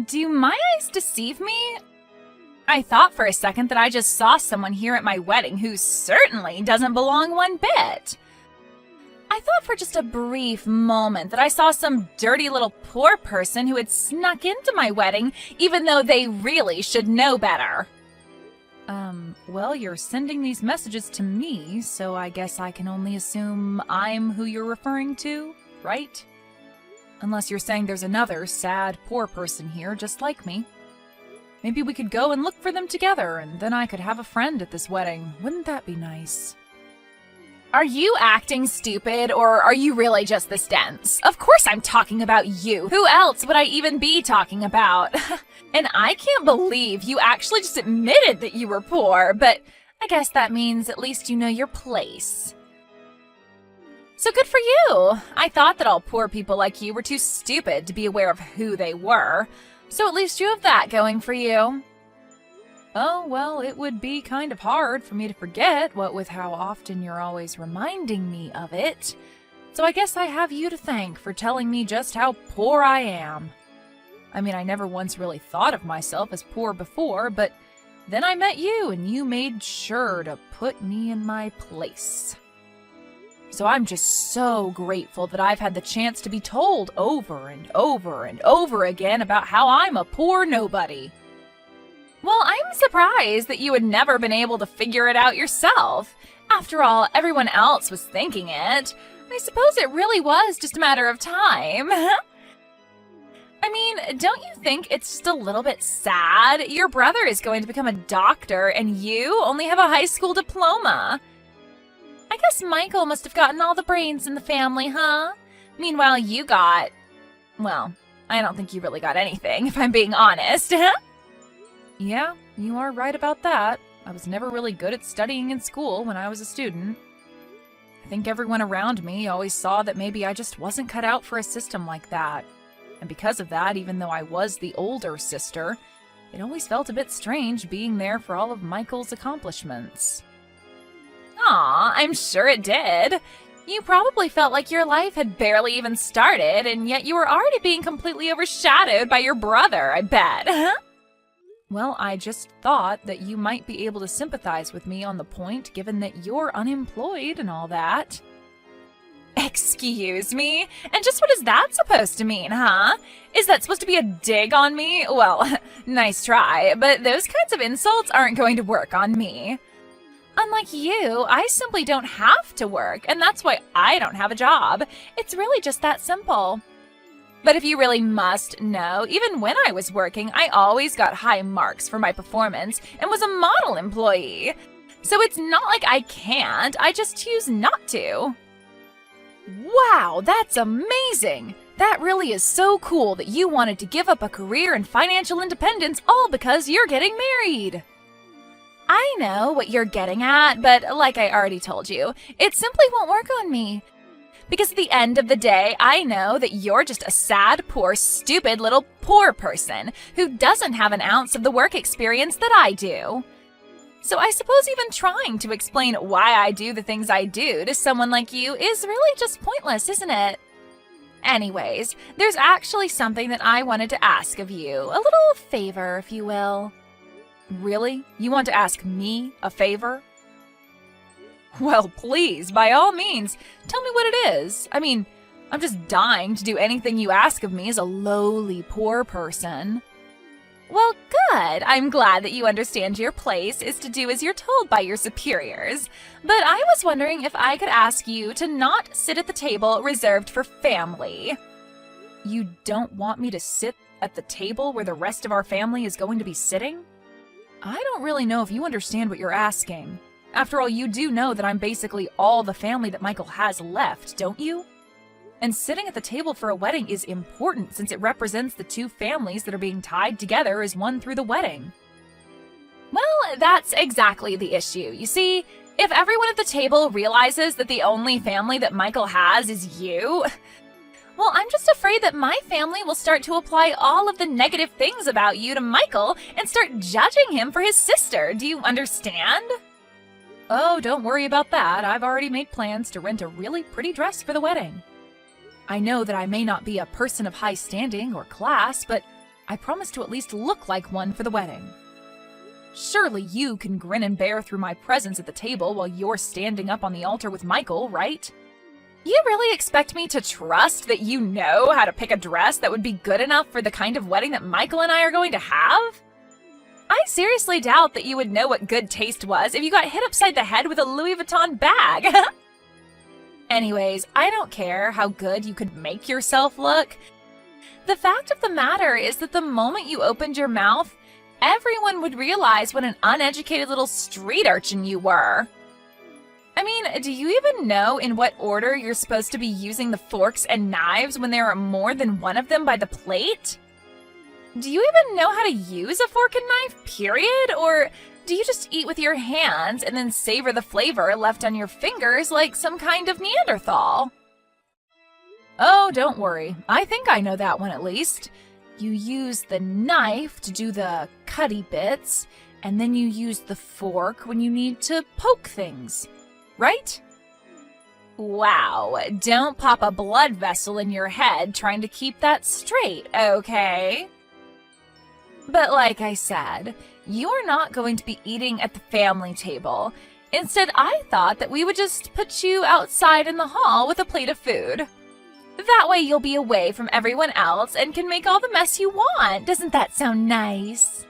Do my eyes deceive me? I thought for a second that I just saw someone here at my wedding who certainly doesn't belong one bit. I thought for just a brief moment that I saw some dirty little poor person who had snuck into my wedding, even though they really should know better. Well, you're sending these messages to me, so I guess I can only assume I'm who you're referring to, right? Unless you're saying there's another sad, poor person here just like me. Maybe we could go and look for them together, and then I could have a friend at this wedding. Wouldn't that be nice? Are you acting stupid, or are you really just this dense? Of course I'm talking about you. Who else would I even be talking about? And I can't believe you actually just admitted that you were poor, but I guess that means at least you know your place. So good for you. I thought that all poor people like you were too stupid to be aware of who they were. So at least you have that going for you. Oh, well, it would be kind of hard for me to forget, what with how often you're always reminding me of it. So I guess I have you to thank for telling me just how poor I am. I mean, I never once really thought of myself as poor before, but then I met you and you made sure to put me in my place. So I'm just so grateful that I've had the chance to be told over and over and over again about how I'm a poor nobody. Well, I'm surprised that you had never been able to figure it out yourself. After all, everyone else was thinking it. I suppose it really was just a matter of time. I mean, don't you think it's just a little bit sad? Your brother is going to become a doctor and you only have a high school diploma. I guess Michael must have gotten all the brains in the family, huh? Meanwhile, you got... well, I don't think you really got anything, if I'm being honest. Yeah, you are right about that. I was never really good at studying in school when I was a student. I think everyone around me always saw that maybe I just wasn't cut out for a system like that. And because of that, even though I was the older sister, it always felt a bit strange being there for all of Michael's accomplishments. Aw, I'm sure it did. You probably felt like your life had barely even started, and yet you were already being completely overshadowed by your brother, I bet. Well, I just thought that you might be able to sympathize with me on the point, given that you're unemployed and all that. Excuse me? And just what is that supposed to mean, huh? Is that supposed to be a dig on me? Well, nice try, but those kinds of insults aren't going to work on me. Unlike you, I simply don't have to work, and that's why I don't have a job. It's really just that simple. But if you really must know, even when I was working, I always got high marks for my performance and was a model employee. So it's not like I can't, I just choose not to. Wow, that's amazing! That really is so cool that you wanted to give up a career and financial independence all because you're getting married. I know what you're getting at, but like I already told you, it simply won't work on me. Because at the end of the day, I know that you're just a sad, poor, stupid little poor person who doesn't have an ounce of the work experience that I do. So I suppose even trying to explain why I do the things I do to someone like you is really just pointless, isn't it? Anyways, there's actually something that I wanted to ask of you. A little favor, if you will. Really? You want to ask me a favor? Well, please, by all means, tell me what it is. I mean, I'm just dying to do anything you ask of me as a lowly poor person. Well, good. I'm glad that you understand your place is to do as you're told by your superiors. But I was wondering if I could ask you to not sit at the table reserved for family. You don't want me to sit at the table where the rest of our family is going to be sitting? I don't really know if you understand what you're asking. After all, you do know that I'm basically all the family that Michael has left, don't you? And sitting at the table for a wedding is important since it represents the two families that are being tied together as one through the wedding. Well, that's exactly the issue. You see, if everyone at the table realizes that the only family that Michael has is you, well, I'm just afraid that my family will start to apply all of the negative things about you to Michael and start judging him for his sister. Do you understand? Oh, don't worry about that. I've already made plans to rent a really pretty dress for the wedding. I know that I may not be a person of high standing or class, but I promise to at least look like one for the wedding. Surely you can grin and bear through my presence at the table while you're standing up on the altar with Michael, right? You really expect me to trust that you know how to pick a dress that would be good enough for the kind of wedding that Michael and I are going to have? I seriously doubt that you would know what good taste was if you got hit upside the head with a Louis Vuitton bag. Anyways, I don't care how good you could make yourself look. The fact of the matter is that the moment you opened your mouth, everyone would realize what an uneducated little street urchin you were. I mean, do you even know in what order you're supposed to be using the forks and knives when there are more than one of them by the plate? Do you even know how to use a fork and knife, period? Or do you just eat with your hands and then savor the flavor left on your fingers like some kind of Neanderthal? Oh, don't worry. I think I know that one at least. You use the knife to do the cutty bits, and then you use the fork when you need to poke things. Right? Wow, don't pop a blood vessel in your head trying to keep that straight, okay? But like I said, you're not going to be eating at the family table. Instead, I thought that we would just put you outside in the hall with a plate of food. That way you'll be away from everyone else and can make all the mess you want. Doesn't that sound nice?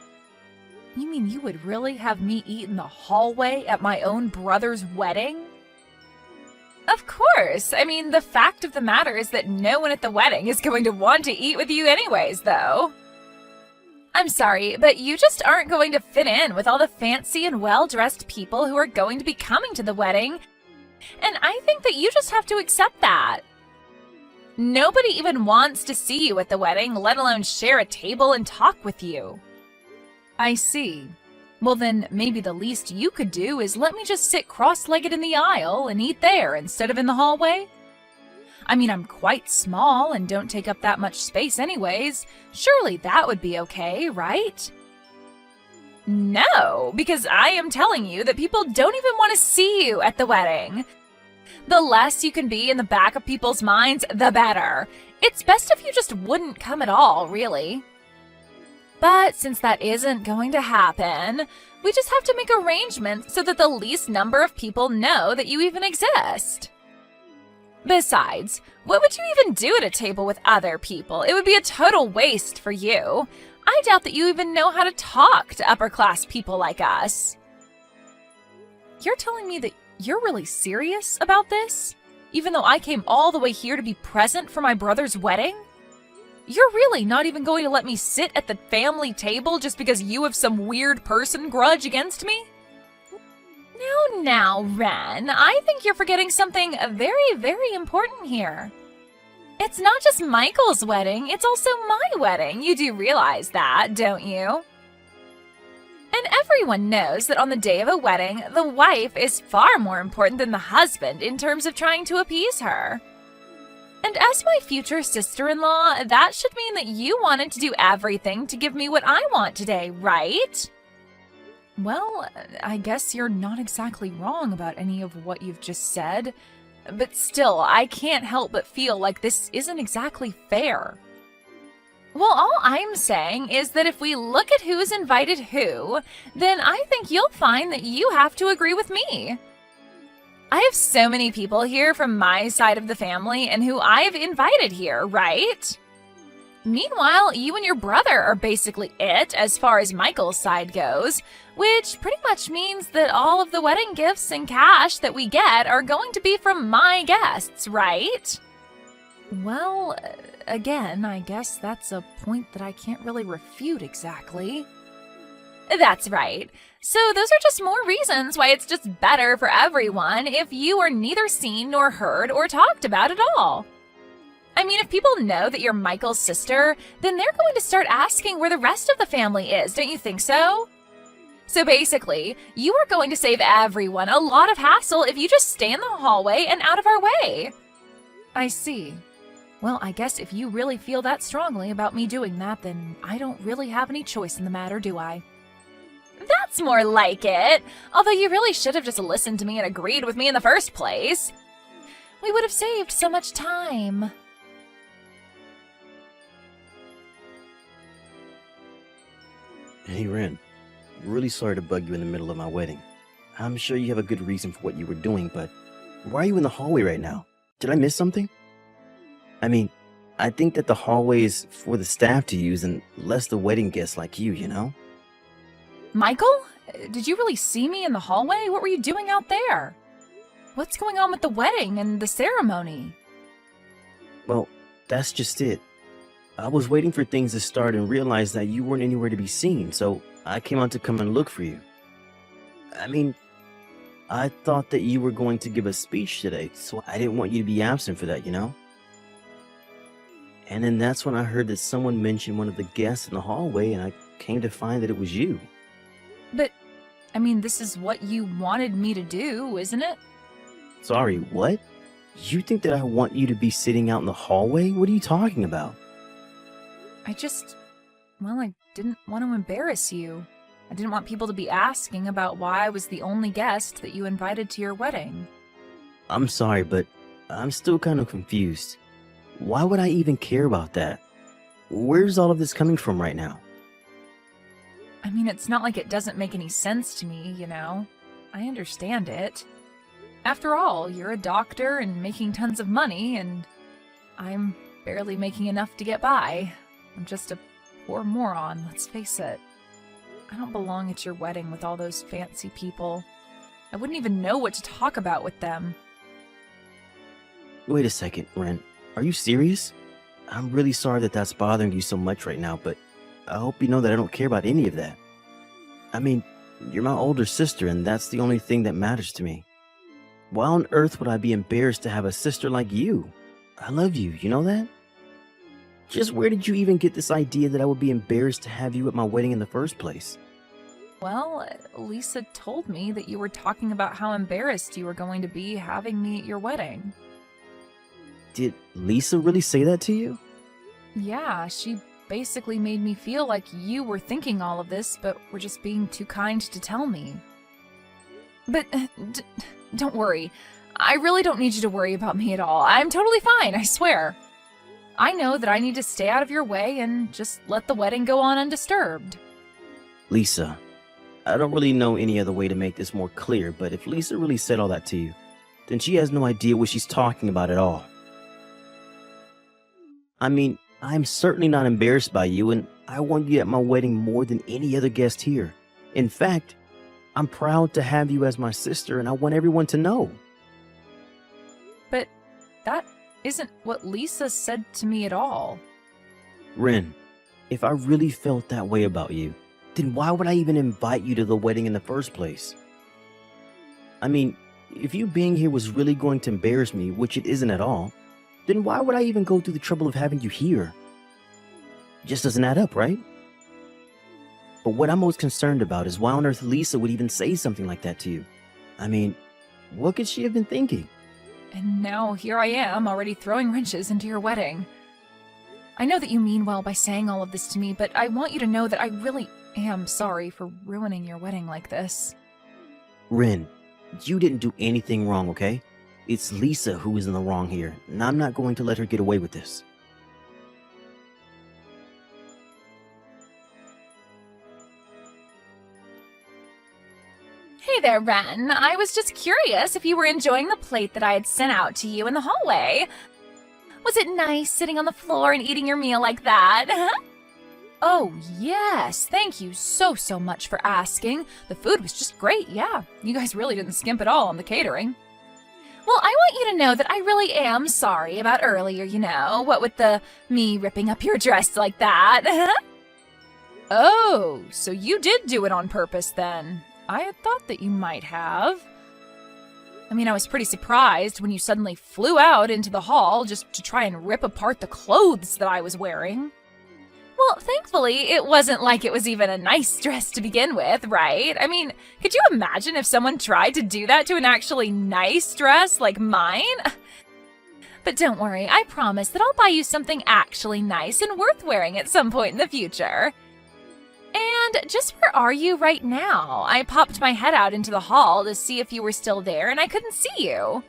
You mean you would really have me eat in the hallway at my own brother's wedding? Of course. I mean, the fact of the matter is that no one at the wedding is going to want to eat with you anyways, though. I'm sorry, but you just aren't going to fit in with all the fancy and well-dressed people who are going to be coming to the wedding, and I think that you just have to accept that. Nobody even wants to see you at the wedding, let alone share a table and talk with you. I see. Well then, maybe the least you could do is let me just sit cross-legged in the aisle and eat there instead of in the hallway. I mean, I'm quite small and don't take up that much space anyways. Surely that would be okay, right? No, because I am telling you that people don't even want to see you at the wedding. The less you can be in the back of people's minds, the better. It's best if you just wouldn't come at all, really. But since that isn't going to happen, we just have to make arrangements so that the least number of people know that you even exist. Besides, what would you even do at a table with other people? It would be a total waste for you. I doubt that you even know how to talk to upper-class people like us. You're telling me that you're really serious about this? Even though I came all the way here to be present for my brother's wedding? You're really not even going to let me sit at the family table just because you have some weird person grudge against me? Now, Ren, I think you're forgetting something very, very important here. It's not just Michael's wedding, it's also my wedding. You do realize that, don't you? And everyone knows that on the day of a wedding, the wife is far more important than the husband in terms of trying to appease her. And as my future sister-in-law, that should mean that you wanted to do everything to give me what I want today, right? Well, I guess you're not exactly wrong about any of what you've just said. But still, I can't help but feel like this isn't exactly fair. Well, all I'm saying is that if we look at who's invited who, then I think you'll find that you have to agree with me. I have so many people here from my side of the family and who I've invited here, right? Meanwhile, you and your brother are basically it as far as Michael's side goes, which pretty much means that all of the wedding gifts and cash that we get are going to be from my guests, right? Well, again, I guess that's a point that I can't really refute exactly. That's right. So those are just more reasons why it's just better for everyone if you are neither seen nor heard or talked about at all. I mean, if people know that you're Michael's sister, then they're going to start asking where the rest of the family is, don't you think so? So basically, you are going to save everyone a lot of hassle if you just stay in the hallway and out of our way. I see. Well, I guess if you really feel that strongly about me doing that, then I don't really have any choice in the matter, do I? That's more like it. Although you really should have just listened to me and agreed with me in the first place. We would have saved so much time. Hey, Ren. Really sorry to bug you in the middle of my wedding. I'm sure you have a good reason for what you were doing, but why are you in the hallway right now? Did I miss something? I mean, I think that the hallway is for the staff to use and less the wedding guests like you? Michael? Did you really see me in the hallway? What were you doing out there? What's going on with the wedding and the ceremony? Well, that's just it. I was waiting for things to start and realized that you weren't anywhere to be seen, so I came out to come and look for you. I mean, I thought that you were going to give a speech today, so I didn't want you to be absent for that? And then that's when I heard that someone mentioned one of the guests in the hallway, and I came to find that it was you. But, this is what you wanted me to do, isn't it? Sorry, what? You think that I want you to be sitting out in the hallway? What are you talking about? I didn't want to embarrass you. I didn't want people to be asking about why I was the only guest that you invited to your wedding. I'm sorry, but I'm still kind of confused. Why would I even care about that? Where's all of this coming from right now? It's not like it doesn't make any sense to me, I understand it. After all, you're a doctor and making tons of money, and I'm barely making enough to get by. I'm just a poor moron, let's face it. I don't belong at your wedding with all those fancy people. I wouldn't even know what to talk about with them. Wait a second, Ren. Are you serious? I'm really sorry that that's bothering you so much right now, but I hope you know that I don't care about any of that. You're my older sister, and that's the only thing that matters to me. Why on earth would I be embarrassed to have a sister like you? I love you, you know that? Just where did you even get this idea that I would be embarrassed to have you at my wedding in the first place? Well, Lisa told me that you were talking about how embarrassed you were going to be having me at your wedding. Did Lisa really say that to you? Yeah, she basically made me feel like you were thinking all of this, but were just being too kind to tell me. But don't worry. I really don't need you to worry about me at all. I'm totally fine, I swear. I know that I need to stay out of your way and just let the wedding go on undisturbed. Lisa, I don't really know any other way to make this more clear, but if Lisa really said all that to you, then she has no idea what she's talking about at all. I'm certainly not embarrassed by you, and I want you at my wedding more than any other guest here. In fact, I'm proud to have you as my sister, and I want everyone to know. But that isn't what Lisa said to me at all. Ren, if I really felt that way about you, then why would I even invite you to the wedding in the first place? If you being here was really going to embarrass me, which it isn't at all, then why would I even go through the trouble of having you here? It just doesn't add up, right? But what I'm most concerned about is why on earth Lisa would even say something like that to you. What could she have been thinking? And now here I am, already throwing wrenches into your wedding. I know that you mean well by saying all of this to me, but I want you to know that I really am sorry for ruining your wedding like this. Ren, you didn't do anything wrong, okay? It's Lisa who is in the wrong here, and I'm not going to let her get away with this. Hey there, Ren. I was just curious if you were enjoying the plate that I had sent out to you in the hallway. Was it nice sitting on the floor and eating your meal like that? Oh, yes. Thank you so much for asking. The food was just great, yeah. You guys really didn't skimp at all on the catering. Well, I want you to know that I really am sorry about earlier, what with me ripping up your dress like that. Oh, so you did do it on purpose then. I had thought that you might have. I was pretty surprised when you suddenly flew out into the hall just to try and rip apart the clothes that I was wearing. Well, thankfully, it wasn't like it was even a nice dress to begin with, right? Could you imagine if someone tried to do that to an actually nice dress like mine? But don't worry, I promise that I'll buy you something actually nice and worth wearing at some point in the future. And just where are you right now? I popped my head out into the hall to see if you were still there, and I couldn't see you.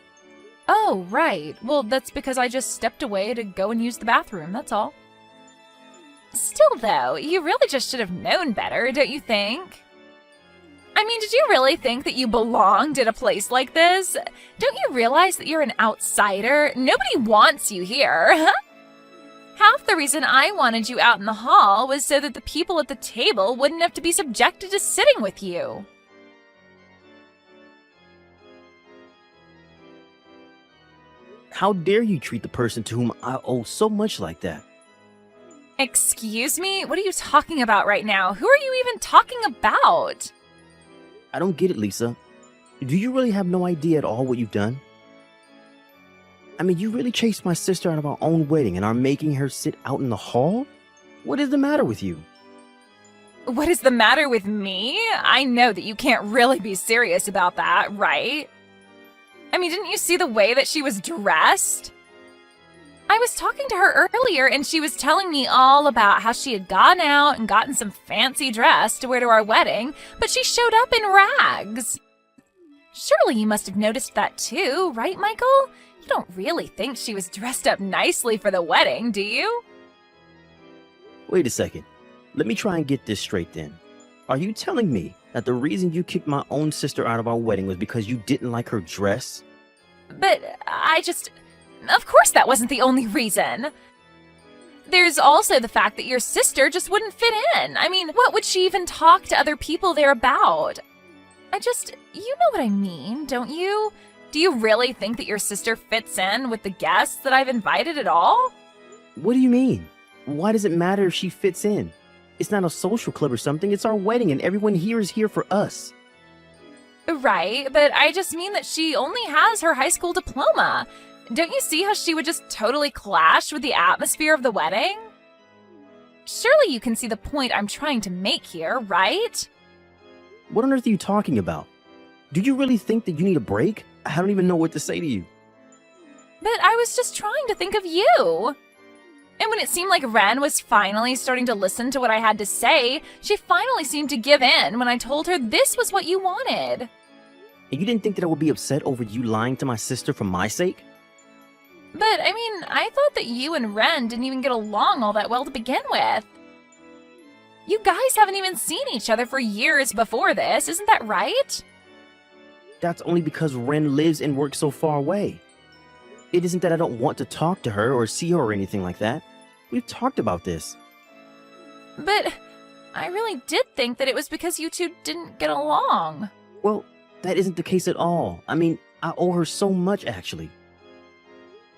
Oh, right. Well, that's because I just stepped away to go and use the bathroom, that's all. Still, though, you really just should have known better, don't you think? I mean, did you really think that you belonged at a place like this? Don't you realize that you're an outsider? Nobody wants you here. Half the reason I wanted you out in the hall was so that the people at the table wouldn't have to be subjected to sitting with you. How dare you treat the person to whom I owe so much like that? Excuse me? What are you talking about right now? Who are you even talking about? I don't get it, Lisa. Do you really have no idea at all what you've done? I mean, you really chased my sister out of our own wedding and are making her sit out in the hall? What is the matter with you? What is the matter with me? I know that you can't really be serious about that, right? I mean, didn't you see the way that she was dressed? I was talking to her earlier and she was telling me all about how she had gone out and gotten some fancy dress to wear to our wedding, but she showed up in rags. Surely you must have noticed that too, right, Michael? You don't really think she was dressed up nicely for the wedding, do you? Wait a second. Let me try and get this straight then. Are you telling me that the reason you kicked my own sister out of our wedding was because you didn't like her dress? But Of course that wasn't the only reason. There's also the fact that your sister just wouldn't fit in. I mean, what would she even talk to other people there about? You know what I mean, don't you? Do you really think that your sister fits in with the guests that I've invited at all? What do you mean? Why does it matter if she fits in? It's not a social club or something, it's our wedding and everyone here is here for us. Right, but I just mean that she only has her high school diploma. Don't you see how she would just totally clash with the atmosphere of the wedding? Surely you can see the point I'm trying to make here, right? What on earth are you talking about? Do you really think that you need a break? I don't even know what to say to you. But I was just trying to think of you. And when it seemed like Ren was finally starting to listen to what I had to say, she finally seemed to give in when I told her this was what you wanted. And you didn't think that I would be upset over you lying to my sister for my sake? But, I mean, I thought that you and Ren didn't even get along all that well to begin with. You guys haven't even seen each other for years before this, isn't that right? That's only because Ren lives and works so far away. It isn't that I don't want to talk to her or see her or anything like that. We've talked about this. But I really did think that it was because you two didn't get along. Well, that isn't the case at all. I mean, I owe her so much, actually.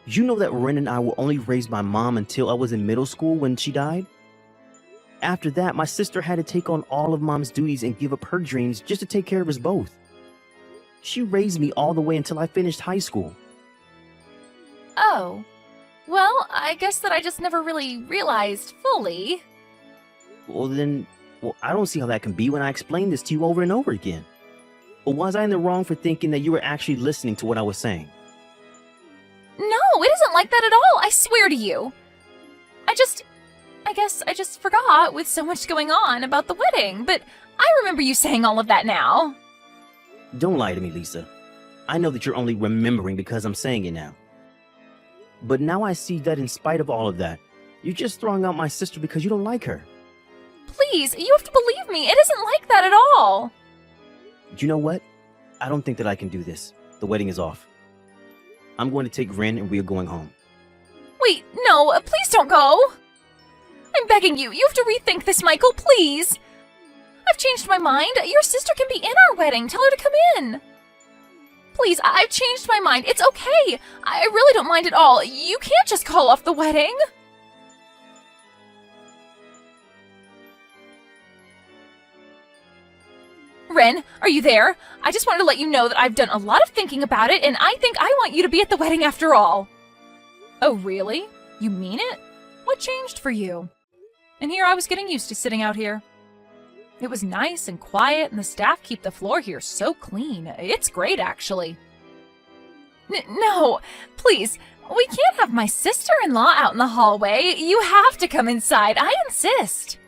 You know that Ren and I were only raised by Mom until I was in middle school when she died? After that, my sister had to take on all of Mom's duties and give up her dreams just to take care of us both. She raised me all the way until I finished high school. Oh. Well, I guess that I just never really realized fully. Well, I don't see how that can be when I explained this to you over and over again. Or was I in the wrong for thinking that you were actually listening to what I was saying? No, it isn't like that at all, I swear to you. I guess I just forgot with so much going on about the wedding, but I remember you saying all of that now. Don't lie to me, Lisa. I know that you're only remembering because I'm saying it now. But now I see that in spite of all of that, you're just throwing out my sister because you don't like her. Please, you have to believe me, it isn't like that at all. Do you know what? I don't think that I can do this. The wedding is off. I'm going to take Ren and we are going home. Wait, no, please don't go. I'm begging you, you have to rethink this, Michael, please. I've changed my mind. Your sister can be in our wedding. Tell her to come in. Please, I've changed my mind. It's okay. I really don't mind at all. You can't just call off the wedding. Ren, are you there? I just wanted to let you know that I've done a lot of thinking about it, and I think I want you to be at the wedding after all. Oh, really? You mean it? What changed for you? And here I was getting used to sitting out here. It was nice and quiet, and the staff keep the floor here so clean. It's great, actually. No, please, we can't have my sister-in-law out in the hallway. You have to come inside, I insist.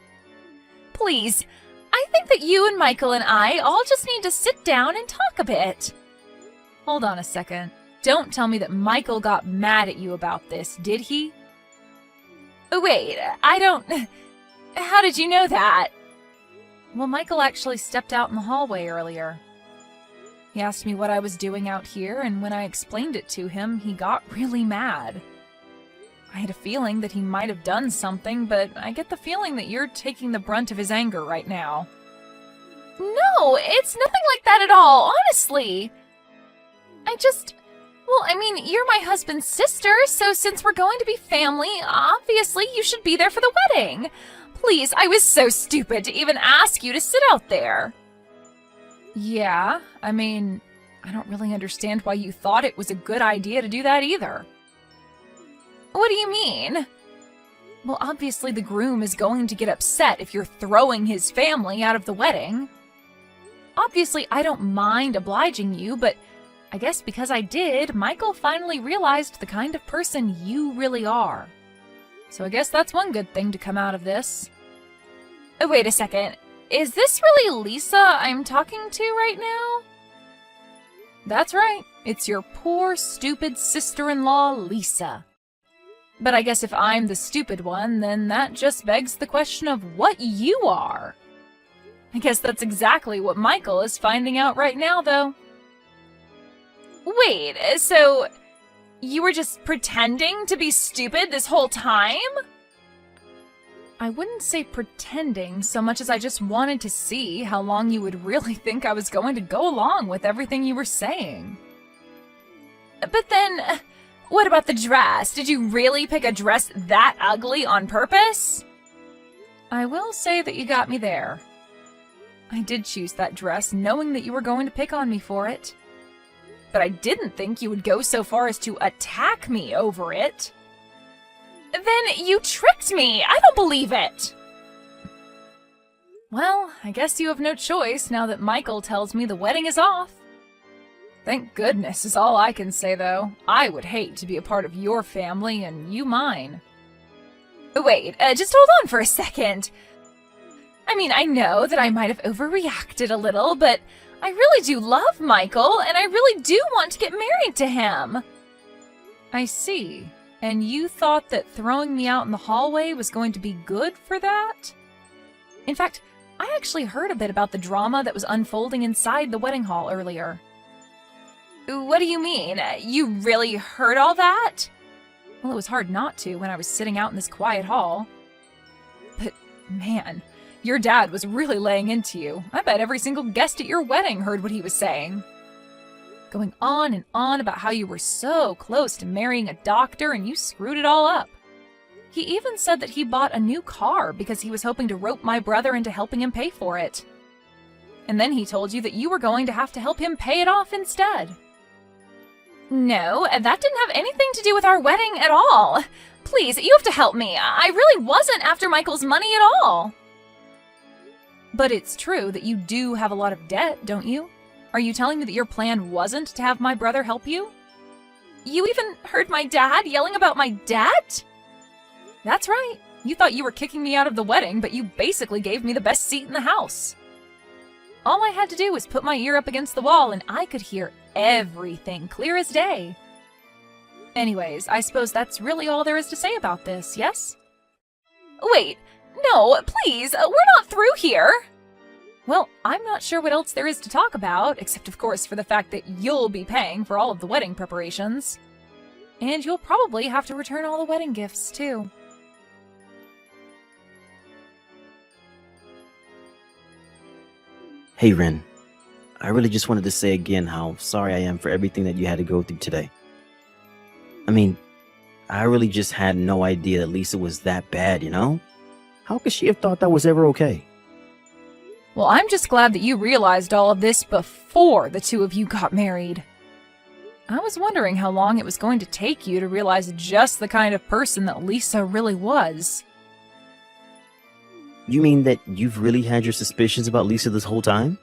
Please, I think that you and Michael and I all just need to sit down and talk a bit. Hold on a second. Don't tell me that Michael got mad at you about this, did he? Oh, wait, I don't... How did you know that? Well, Michael actually stepped out in the hallway earlier. He asked me what I was doing out here, and when I explained it to him, he got really mad. I had a feeling that he might have done something, but I get the feeling that you're taking the brunt of his anger right now. No, it's nothing like that at all, honestly. You're my husband's sister, so since we're going to be family, obviously you should be there for the wedding. Please, I was so stupid to even ask you to sit out there. Yeah, I don't really understand why you thought it was a good idea to do that either. What do you mean? Well, obviously the groom is going to get upset if you're throwing his family out of the wedding. Obviously, I don't mind obliging you, but I guess because I did, Michael finally realized the kind of person you really are. So I guess that's one good thing to come out of this. Oh, wait a second. Is this really Lisa I'm talking to right now? That's right. It's your poor, stupid sister-in-law, Lisa. But I guess if I'm the stupid one, then that just begs the question of what you are. I guess that's exactly what Michael is finding out right now, though. Wait, so you were just pretending to be stupid this whole time? I wouldn't say pretending so much as I just wanted to see how long you would really think I was going to go along with everything you were saying. But then, what about the dress? Did you really pick a dress that ugly on purpose? I will say that you got me there. I did choose that dress knowing that you were going to pick on me for it. But I didn't think you would go so far as to attack me over it. Then you tricked me! I don't believe it! Well, I guess you have no choice now that Michael tells me the wedding is off. Thank goodness is all I can say, though. I would hate to be a part of your family and you mine. Wait, just hold on for a second. I know that I might have overreacted a little, but I really do love Michael, and I really do want to get married to him. I see. And you thought that throwing me out in the hallway was going to be good for that? In fact, I actually heard a bit about the drama that was unfolding inside the wedding hall earlier. What do you mean? You really heard all that? Well, it was hard not to when I was sitting out in this quiet hall. But, man, your dad was really laying into you. I bet every single guest at your wedding heard what he was saying. Going on and on about how you were so close to marrying a doctor and you screwed it all up. He even said that he bought a new car because he was hoping to rope my brother into helping him pay for it. And then he told you that you were going to have to help him pay it off instead. No, that didn't have anything to do with our wedding at all. Please, you have to help me. I really wasn't after Michael's money at all. But it's true that you do have a lot of debt, don't you? Are you telling me that your plan wasn't to have my brother help you? You even heard my dad yelling about my debt? That's right. You thought you were kicking me out of the wedding, but you basically gave me the best seat in the house. All I had to do was put my ear up against the wall and I could hear everything clear as day. Anyways, I suppose that's really all there is to say about this, yes? Wait, no, please, we're not through here. Well, I'm not sure what else there is to talk about, except of course for the fact that you'll be paying for all of the wedding preparations. And you'll probably have to return all the wedding gifts, too. Hey, Ren. I really just wanted to say again how sorry I am for everything that you had to go through today. I really just had no idea that Lisa was that bad, you know? How could she have thought that was ever okay? Well, I'm just glad that you realized all of this before the two of you got married. I was wondering how long it was going to take you to realize just the kind of person that Lisa really was. You mean that you've really had your suspicions about Lisa this whole time?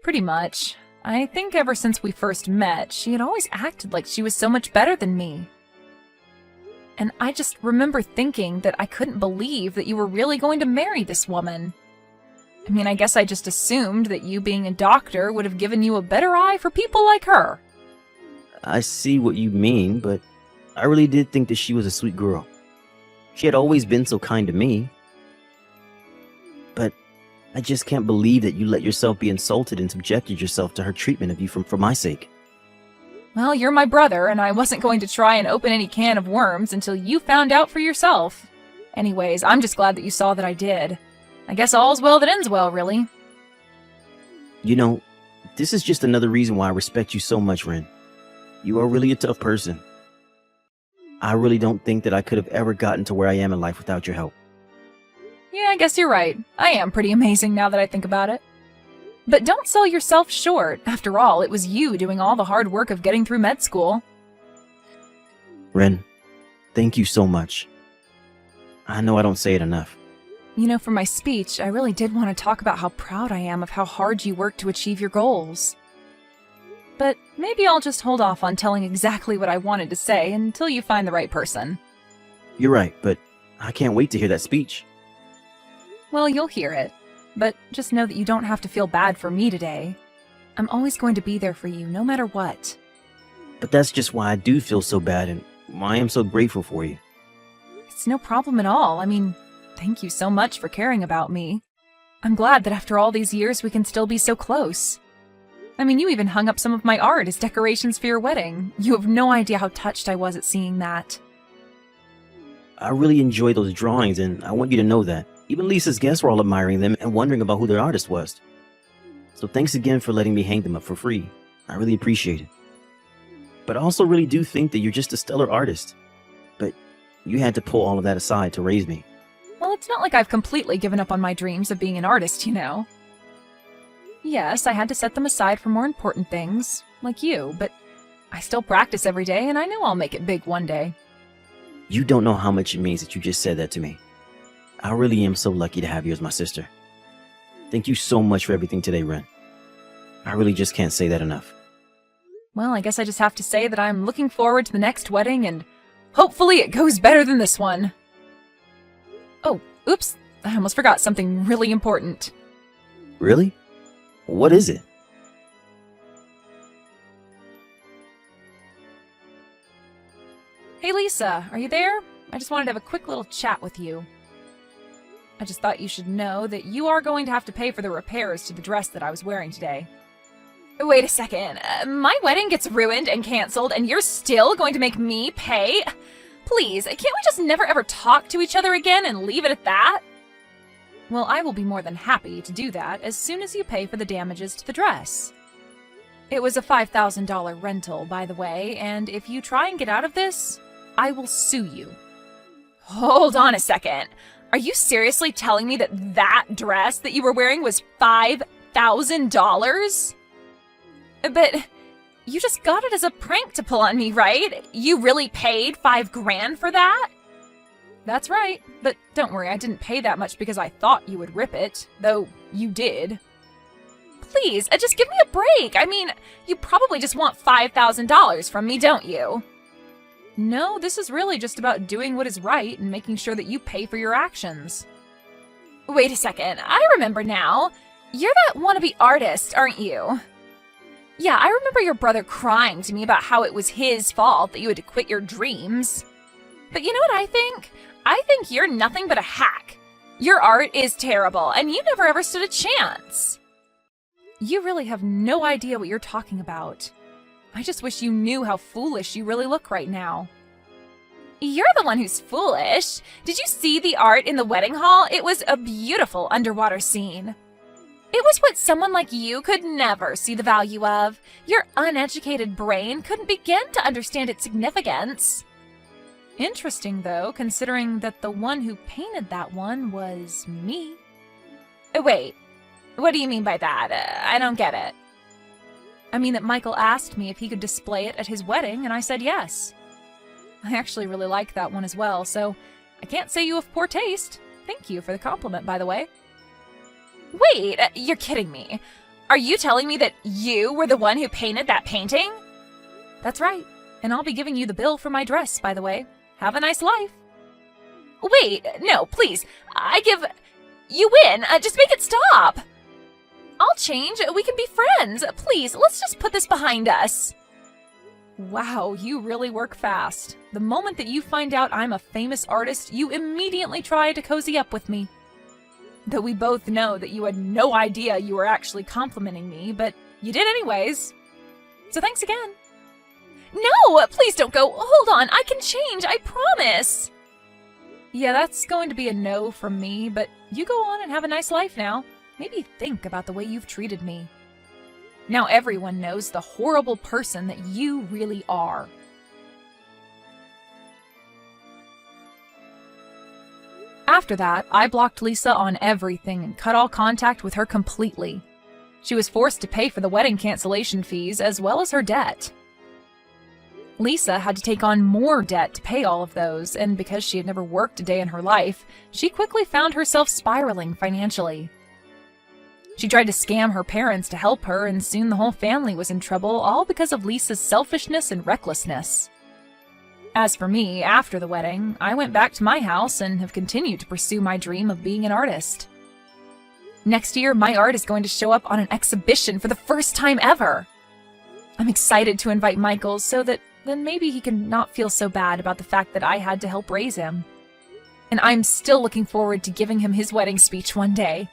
Pretty much. I think ever since we first met, she had always acted like she was so much better than me. And I just remember thinking that I couldn't believe that you were really going to marry this woman. I guess I just assumed that you being a doctor would have given you a better eye for people like her. I see what you mean, but I really did think that she was a sweet girl. She had always been so kind to me. But I just can't believe that you let yourself be insulted and subjected yourself to her treatment of you for my sake. Well, you're my brother, and I wasn't going to try and open any can of worms until you found out for yourself. Anyways, I'm just glad that you saw that I did. I guess all's well that ends well, really. You know, this is just another reason why I respect you so much, Ren. You are really a tough person. I really don't think that I could have ever gotten to where I am in life without your help. Yeah, I guess you're right. I am pretty amazing now that I think about it. But don't sell yourself short. After all, it was you doing all the hard work of getting through med school. Ren, thank you so much. I know I don't say it enough. You know, for my speech, I really did want to talk about how proud I am of how hard you worked to achieve your goals. But maybe I'll just hold off on telling exactly what I wanted to say until you find the right person. You're right, but I can't wait to hear that speech. Well, you'll hear it. But just know that you don't have to feel bad for me today. I'm always going to be there for you, no matter what. But that's just why I do feel so bad and why I am so grateful for you. It's no problem at all. I mean, thank you so much for caring about me. I'm glad that after all these years we can still be so close. I mean, you even hung up some of my art as decorations for your wedding. You have no idea how touched I was at seeing that. I really enjoy those drawings, and I want you to know that. Even Lisa's guests were all admiring them and wondering about who their artist was. So thanks again for letting me hang them up for free. I really appreciate it. But I also really do think that you're just a stellar artist. But you had to pull all of that aside to raise me. Well, it's not like I've completely given up on my dreams of being an artist, you know. Yes, I had to set them aside for more important things, like you, but I still practice every day and I know I'll make it big one day. You don't know how much it means that you just said that to me. I really am so lucky to have you as my sister. Thank you so much for everything today, Ren. I really just can't say that enough. Well, I guess I just have to say that I'm looking forward to the next wedding, and hopefully it goes better than this one. Oh, oops, I almost forgot something really important. Really? What is it? Hey Lisa, are you there? I just wanted to have a quick little chat with you. I just thought you should know that you are going to have to pay for the repairs to the dress that I was wearing today. Wait a second. My wedding gets ruined and canceled, and you're still going to make me pay? Please, can't we just never ever talk to each other again and leave it at that? Well, I will be more than happy to do that as soon as you pay for the damages to the dress. It was a $5,000 rental, by the way, and if you try and get out of this, I will sue you. Hold on a second. Are you seriously telling me that that dress that you were wearing was $5,000? But you just got it as a prank to pull on me, right? You really paid $5,000 for that? That's right, but don't worry, I didn't pay that much because I thought you would rip it, though you did. Please, just give me a break. I mean, you probably just want $5,000 from me, don't you? No, this is really just about doing what is right and making sure that you pay for your actions. Wait a second, I remember now. You're that wannabe artist, aren't you? Yeah, I remember your brother crying to me about how it was his fault that you had to quit your dreams. But you know what I think? I think you're nothing but a hack. Your art is terrible, and you never ever stood a chance. You really have no idea what you're talking about. I just wish you knew how foolish you really look right now. You're the one who's foolish. Did you see the art in the wedding hall? It was a beautiful underwater scene. It was what someone like you could never see the value of. Your uneducated brain couldn't begin to understand its significance. Interesting, though, considering that the one who painted that one was me. Wait, what do you mean by that? I don't get it. I mean that Michael asked me if he could display it at his wedding, and I said yes. I actually really like that one as well, so I can't say you have poor taste. Thank you for the compliment, by the way. Wait, you're kidding me. Are you telling me that you were the one who painted that painting? That's right, and I'll be giving you the bill for my dress, by the way. Have a nice life. Wait, no, please. You win. Just make it stop. I'll change. We can be friends. Please, let's just put this behind us. Wow, you really work fast. The moment that you find out I'm a famous artist, you immediately try to cozy up with me. Though we both know that you had no idea you were actually complimenting me, but you did anyways. So thanks again. No, please don't go. Hold on, I can change, I promise. Yeah, that's going to be a no from me, but you go on and have a nice life now. Maybe think about the way you've treated me. Now everyone knows the horrible person that you really are. After that, I blocked Lisa on everything and cut all contact with her completely. She was forced to pay for the wedding cancellation fees as well as her debt. Lisa had to take on more debt to pay all of those, and because she had never worked a day in her life, she quickly found herself spiraling financially. She tried to scam her parents to help her, and soon the whole family was in trouble, all because of Lisa's selfishness and recklessness. As for me, after the wedding, I went back to my house and have continued to pursue my dream of being an artist. Next year, my art is going to show up on an exhibition for the first time ever. I'm excited to invite Michael so that then maybe he can not feel so bad about the fact that I had to help raise him. And I'm still looking forward to giving him his wedding speech one day.